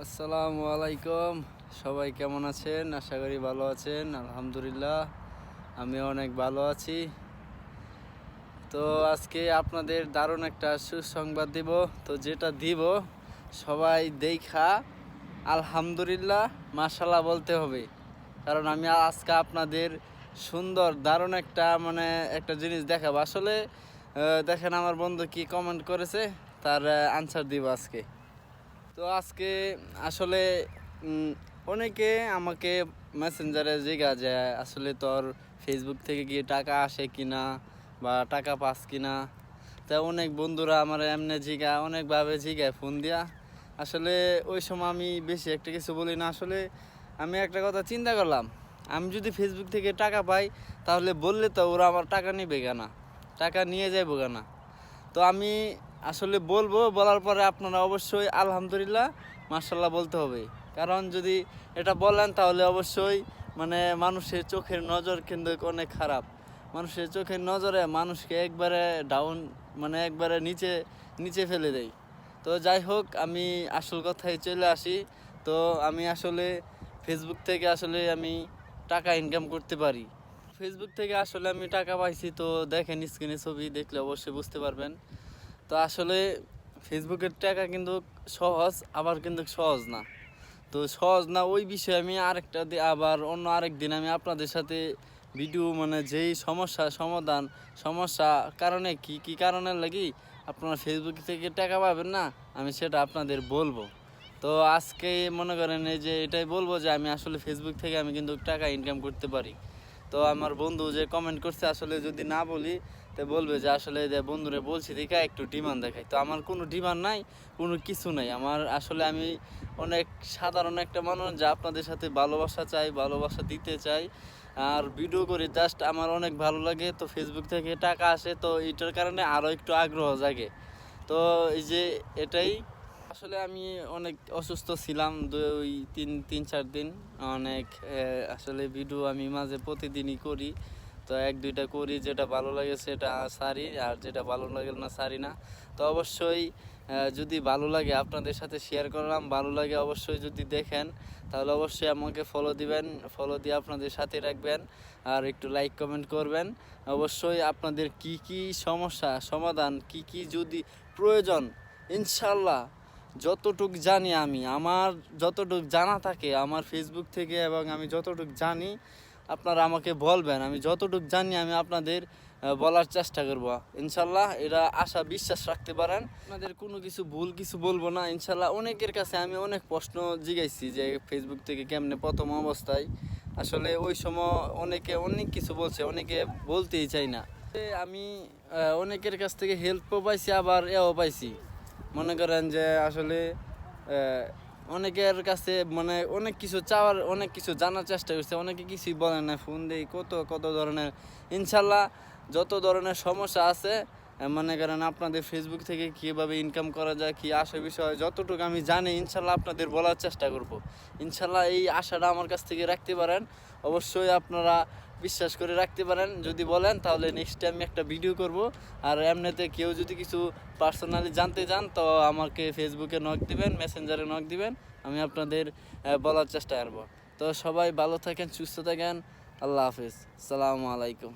আসসালামু আলাইকুম। সবাই কেমন আছেন? আশা করি ভালো আছেন। আলহামদুলিল্লাহ আমি অনেক ভালো আছি। তো আজকে আপনাদের দারুণ একটা সুসংবাদ দিব। তো যেটা দিব সবাই দেখা আলহামদুলিল্লাহ মাশাআল্লাহ বলতে হবে। কারণ আমি আজকে আপনাদের সুন্দর দারুণ একটা জিনিস দেখাবো। আসলে দেখেন আমার বন্ধু কি কমেন্ট করেছে, তার আনসার দিব আজকে। তো আজকে আসলে উম, অনেকে আমাকে মেসেঞ্জারে জিজ্ঞা যে আসলে তোর ফেসবুক থেকে কি টাকা আসে কিনা বা টাকা পাস কিনা। তা অনেক বন্ধুরা আমার এমনি অনেকভাবে জিগায় ফোন দিয়া। আসলে ওই সময় আমি বেশি একটা কিছু বলি না। আসলে আমি একটা কথা চিন্তা করলাম, আমি যদি ফেসবুক থেকে টাকা পাই তাহলে বললে তো ওরা আমার টাকা নেবে কেনা, টাকা নিয়ে যাইবো কেনা। তো আমি আসলে বলবো, বলার পরে আপনারা অবশ্যই আলহামদুলিল্লাহ মাশাআল্লাহ বলতে হবে। কারণ যদি এটা বলেন তাহলে অবশ্যই মানুষের চোখের নজর কিন্তু অনেক খারাপ। মানুষের চোখের নজরে মানুষকে একবারে ডাউন, একবারে নিচে নিচে ফেলে দেয়। তো যাই হোক, আমি আসল কথায় চলে আসি। তো আমি আসলে ফেসবুক থেকে আমি টাকা ইনকাম করতে পারি। ফেসবুক থেকে আসলে আমি টাকা পাইছি, তো দেখেন স্ক্রিনে ছবি দেখলে অবশ্যই বুঝতে পারবেন। তো আসলে ফেসবুকের টাকা কিন্তু সহজ, আবার কিন্তু সহজ না। তো সহজ না ওই বিষয়ে আমি আবার অন্য আরেক দিন আমি আপনাদের সাথে ভিডিও, যেই সমস্যা কারণে কি কি কারণের লাগি আপনারা ফেসবুক থেকে টাকা পাবেন না, আমি সেটা আপনাদের বলবো। তো আজকে মনে করেন এই যে এটাই বলবো যে আমি আসলে ফেসবুক থেকে আমি কিন্তু টাকা ইনকাম করতে পারি। তো আমার বন্ধু যে কমেন্ট করছে, আসলে যদি না বলি তো বলবে যে আসলে যে বন্ধুরে বলছি দেখা একটু ডিমান্ড দেখাই। তো আমার কোনো ডিমান্ড নাই, কোনো কিছু নাই। আমার আসলে আমি অনেক সাধারণ একটা মানুষ, যা আপনাদের সাথে ভালোবাসা চাই, ভালোবাসা দিতে চাই আর ভিডিও করি। জাস্ট আমার অনেক ভালো লাগে। তো ফেসবুক থেকে টাকা আসে, তো এটার কারণে আরও একটু আগ্রহ জাগে। তো এই যে এটাই আসলে আমি অনেক অসুস্থ ছিলাম, তিন চার দিন। অনেক আসলে ভিডিও আমি মাঝে প্রতিদিনই করি। তো এক দুইটা করি, যেটা ভালো লাগে সেটা সারি, আর যেটা ভালো লাগে না সারি না। তো অবশ্যই যদি ভালো লাগে আপনাদের সাথে শেয়ার করলাম, ভালো লাগে অবশ্যই যদি দেখেন তাহলে অবশ্যই আমাকে ফলো দিবেন, ফলো দিয়ে আপনাদের সাথে রাখবেন আর একটু লাইক কমেন্ট করবেন। অবশ্যই আপনাদের কি কি সমস্যা সমাধান, কি কি যদি প্রয়োজন, ইনশাল্লাহ যতটুক জানি আমি, আমার যতটুক জানা থাকে আমার ফেসবুক থেকে এবং আমি যতটুক জানি আপনারা আমাকে বলবেন। আমি যতটুক জানি আমি আপনাদের বলার চেষ্টা করব। ইনশাল্লাহ এরা আশা বিশ্বাস রাখতে পারেন, আপনাদের কোনো ভুল কিছু বলবো না ইনশাল্লাহ। অনেকের কাছে আমি অনেক প্রশ্ন জিজ্ঞাসি যে ফেসবুক থেকে কেমনে প্রথম অবস্থায়, আসলে ওই সময় অনেকে অনেক কিছু বলছে, অনেকে বলতেই চাই না। আমি অনেকের কাছ থেকে হেল্পও পাইছি, আবার এও পাইছি। মনে করেন যে আসলে অনেকের কাছে অনেক কিছু চাওয়ার, অনেক কিছু জানার চেষ্টা করছে, অনেকে কিছুই বলে না, ফোন দেই কত কত ধরনের। ইনশাল্লাহ যত ধরনের সমস্যা আছে, মনে করেন আপনাদের ফেসবুক থেকে কীভাবে ইনকাম করা যায়, কী আসে বিষয় যতটুকু আমি জানি ইনশাল্লাহ আপনাদের বলার চেষ্টা করব। ইনশাল্লাহ এই আশাটা আমার কাছ থেকে রাখতে পারেন, অবশ্যই আপনারা বিশ্বাস করে রাখতে পারেন। যদি বলেন তাহলে নেক্সট টাইম একটা ভিডিও করব। আর এমনিতে কেউ যদি কিছু পার্সোনালি জানতে চান তো আমাকে ফেসবুকে নক দিবেন, মেসেঞ্জারে নক দিবেন, আমি আপনাদের বলার চেষ্টা করব। তো সবাই ভালো থাকেন, সুস্থ থাকেন। আল্লাহ হাফিজ, আসসালামু আলাইকুম।